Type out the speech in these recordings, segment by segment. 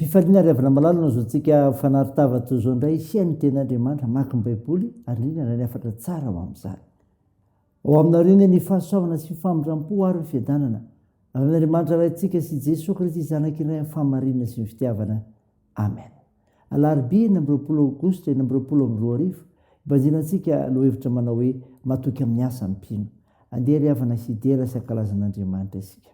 fifaliana ry avana malala no zao tsika fanaritava to zao ndray isiany ten'andriamanitra maky ny baiboly arindrina ny afatra tsara ho amin'izany ao aminareo ny fahasoavana sy fifamindram-po ary ny fiadanana amin'andriamanitra raintsika sy Jesosy Kristy zanaka iray amin'ny fahamarinana sy ny fitiavana amen. Alarobia 20 Aogositra 2022 ibanjinantsika no hevitra manao hoe matoky amin'ny asa mpino andeha ry havana sidera sy ankalazan'andriamanitra isika.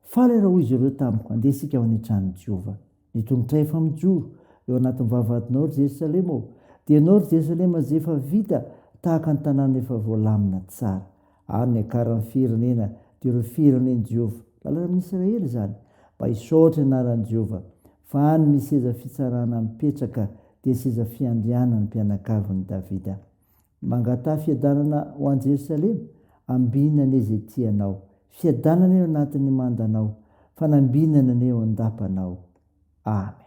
Faly raha hoy izy ireo tamiko andeha isika ao an-trano Jehova nitongotra efa mijoro eo anatin'ny vavatinao ry Jerusalema ao dia anao ry Jerusalema izay efa vita tahaka ny tanàna efa voalamina tsara ary ny akaran'ny firenena dia ireo firenen'i Jehova lalàna amin'ny Israely izany mba hisaotra ny anaran'i Jehova fa any misy seza fitsarana mipetraka dia seza fiandrianana ny mpianakavin'i Davida mangatà fiadanana ho an'i Jerusalema ambinana izay tianao fiadanana eo anatin'ny mandanao fanambinana eo andapanao amen.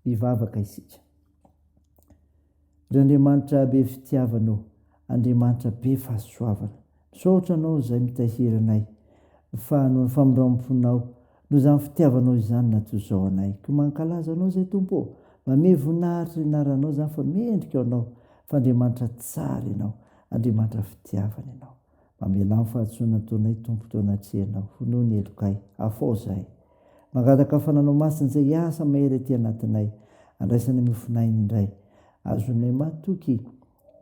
Ivavaka isika. Ry Andriamanitra be fitiavanao, Andriamanitra be fahasoavana, misaotra anao izay mitahiry anay fa no ny famindram-ponao no izany fitiavanao izany natozao anay. Ko mankalaza anao izay tompo, mame voninahitra ny anaranao izany fa mendrika anao fa Andriamanitra tsara ianao, Andriamanitra fitiavana ianao. Mamelà ny fahatsoana ataonay tompo tao anatrehanao, honoho ny elokay, afao zahay. Mangataka fananao masina izay asa mahery aty anatinay, andraisana mifinainy indray. Azonay matoky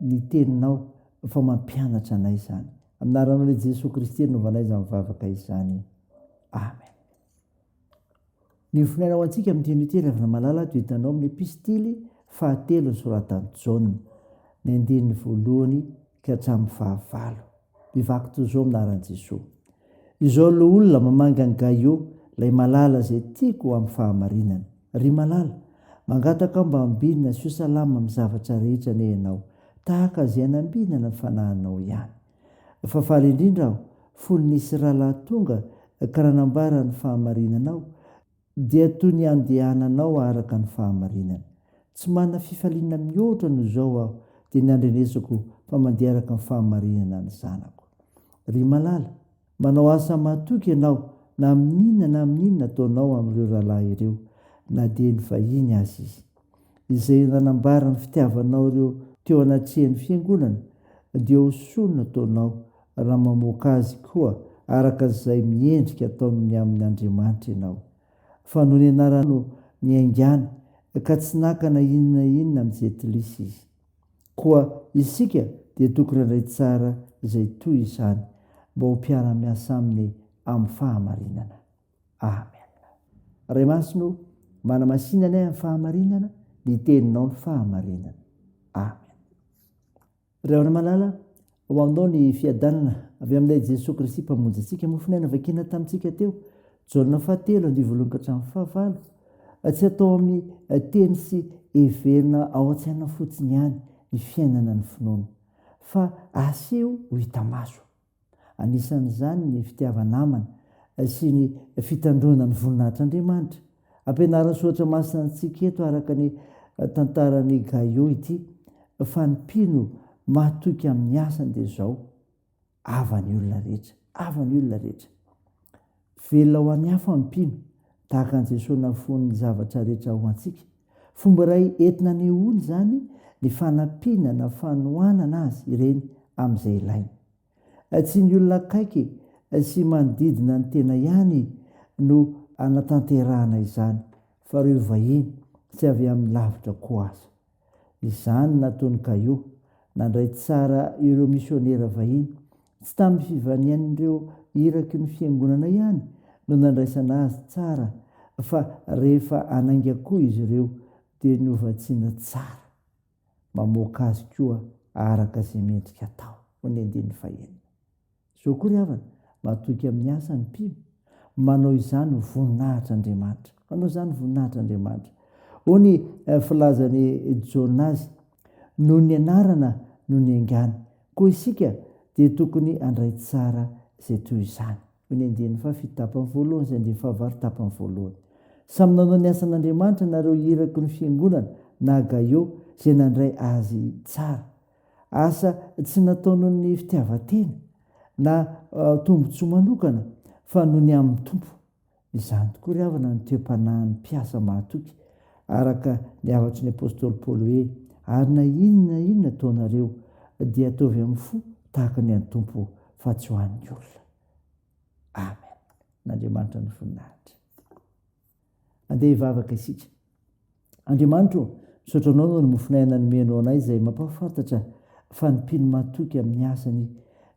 ny teninao fa mampianatra anay izany. Aminaranao le Jesosy Kristy novanay izany mivavaka izany. Amen. Ny finainao antsika amin'ity nitera avy na malala to hitanao amin'ny epistily 7 ny soratan'i Jaona, ny 1:1 ka hatramin'ny 9. Mivaky toy izao aminaran'i Jesosy. Izao lo olona mamanga ny Gaio, lay malala izay tiako amin'ny fahamarinana. Ry malala, mangataka mba ambinina sy ho salama amin'ny zavatra rehetra ne ianao, tahaka izay anambinana ny fanahinao ihany. Fa faly indrindra aho, fony nisy rahalahy tonga karanambara ny fahamarinanao dia toy ny andehananao araka ny fahamarinana. Tsy mana fifaliana mihoatra no zao aho dia ny andrenesako fa mandeha araka ny fahamarinana ny zanako. Ry malala, manao asa mahatoky ianao na amin'inona ataonao amin'ireo rahalahy ireo na dia ny vahiny azy izy. Izay nanambara ny fitiavanao ireo teo anatrehan'ny fiangonana dia hosono ataonao raha mamoaka azy koa araka izay miendrika ataony amin'ny Andriamanitra ianao. Fa noho ny anarano ny aingana ka tsy nakana inona amin'izay tilisy izy. Koa isika dia tokony handray tsara izay toy izany mba ho mpiara-miasa aminy amin'ny fahamarinana. Amen. Ray masino, manamasinana amin'ny fahamarinana, ny teninao ny fahamarinana. Amen. Ry havana malala, ho aminao ny fiadanana avy amin'ilay Jesosy Kristy mpamonjy antsika mofinaina vakina tamintsika teo Jaona 7:1-5. Tsy atao amin'ny teny sy heverina ao an-tsaina fotsiny ihany ny fiainana ny finoana, fa aseho ho hita maso. Anisan'izany ny fitiavanamana sy ny fitandroana ny voninahitr'Andriamanitra. Ampianarany soatra masina antsika eto araka ny tantaran'ny Gaio ity, fa ny mpino mahatoky amin'ny asany dia zao: avany olona rehetra. Velona ho an'ny hafa ny mpino, tahaka an' Jesosy nafon'ny zavatra rehetra ho antsika. Fomba iray entina nehoany zany ny fanampiana na fanohanana azy ireny amin'izay ilainy. Tsy ny olona akaiky sy manodidina ny tena ihany no anatanterahana izany, fa ireo vahiny tsy avy amin'ny lavitra koa aza. Izany nataony Gaio, nandray tsara ireo misionera vahiny, tsy tamin'ny fivanian'ireo iraky ny fiangonana ihany no nandraisana azy tsara, fa rehefa anainga koa izy ireo dia niovatsiana tsara, mamoaka azy koa araka izay mendrika atao. Ho ny 15. Zao koa ry havana, mahatoky amin'ny asa ny mpino, manao izany voninahitran'Andriamanitra. Ho ny filazany Jaona azy, noho ny anarana noho ny aingana. Koa isika dia tokony handray tsara izay toy izany. Ho ny 15:1-15. Samy nanao ny asan'Andriamanitra nareo iraky ny fiangonana na Gaio izay nandray azy tsara. Asa tsy natao noho ny fitiavan-tena na tombotsoa manokana, fa noho ny amin'ny tompo. Izany tokoa ry havana ny toepanahin'ny mpiasa mahatoky, araka ny avatry ny apôstôly Paoly hoe: ary na inona ataonareo dia ataovy amin'ny fo tahaka ny an'ny tompo, fa tsy ho an'ny olona. Amen. N'Andriamanitra ny voninahitra. Andeha hivavaka isika. Andriamanitra, misaotra anao no mofinaina nomenao anay izay mampahafantatra fa ny mpino mahatoky amin'ny asany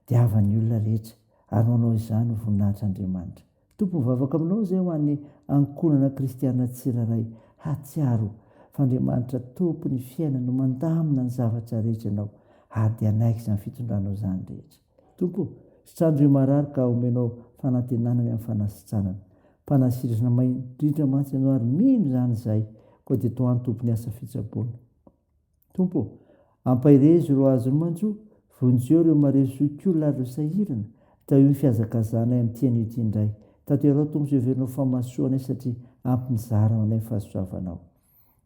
dia avan'ny olona rehetra, ary manao izany ho voninahitr'Andriamanitra. Tompo, mivavaka aminao izay ho an'ny ankonana kristianina tsiraray hatsiaro fa Andriamanitra tompony fiainana no mandamina ny zavatra rehetra ianao, ary dia anaiky izany fitondranao izany rehetra. Tompo, sitrandro marary ka omenao fanantenana amin'ny fanasitranana. Mpanasirana indrindra mantsy ianao ary mino izany izahay, koa dia toa tompony asa fitsaboana. Tompo, ampahirezy ireo azony manjo, vonjeo ireo marezokiolona ary ireo sahirana, tao io ny fihazakazanay amin'ny tian'ity indray. Tatoerao tompo izay heverinao famasoanay satria ampinizara anay fahasoavanao.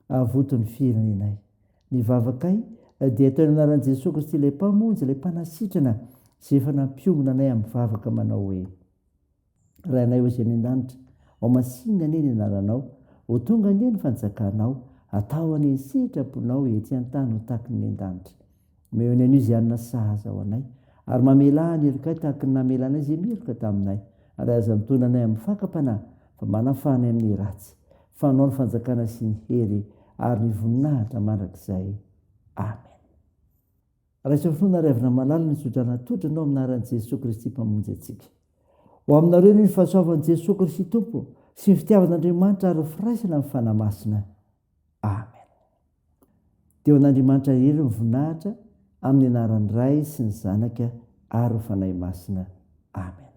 Avoto ny firenenay. Ny vavakay dia atao ny anaran'i Jesosy Kristy ilay mpamonjy, ilay mpanasitrana izay efa nampiongona anay amin'ny vavaka manao hoe: raha anay ho izay any an-danitra, ao masinina anie ny anaranao, ho tonga anie ny fanjakanao, atao anie ny sitraponao ety an-tany ho tahaky ny an-danitra. Omeo ny anio izay anona sahaza ao anay, ary mamela ny erikay tahaky ny namela anay izay miheroka taminay, ary aza mitona anay amin'ny fakapanahy, fa manafanay amin'ny ratsy. Fanao ny fanjakana sy ny hery ary ny voninahitra mandrakizay. Amen. Raisa finoana ry havana malala ny sodrana totranao aminaran'i Jesosy Kristy mpamonjy antsika. Ho aminareo ny fahasoavan'i Jesosy Kristy Tompo sy ny fitiavan'Andriamanitra ary firaisana amin'ny fanamasina. Amen. Dia ho an'Andriamanitra irery ny voninahitra amin'ny anaran'ny Ray sy ny Zanaka ary ny fanahy masina. Amen.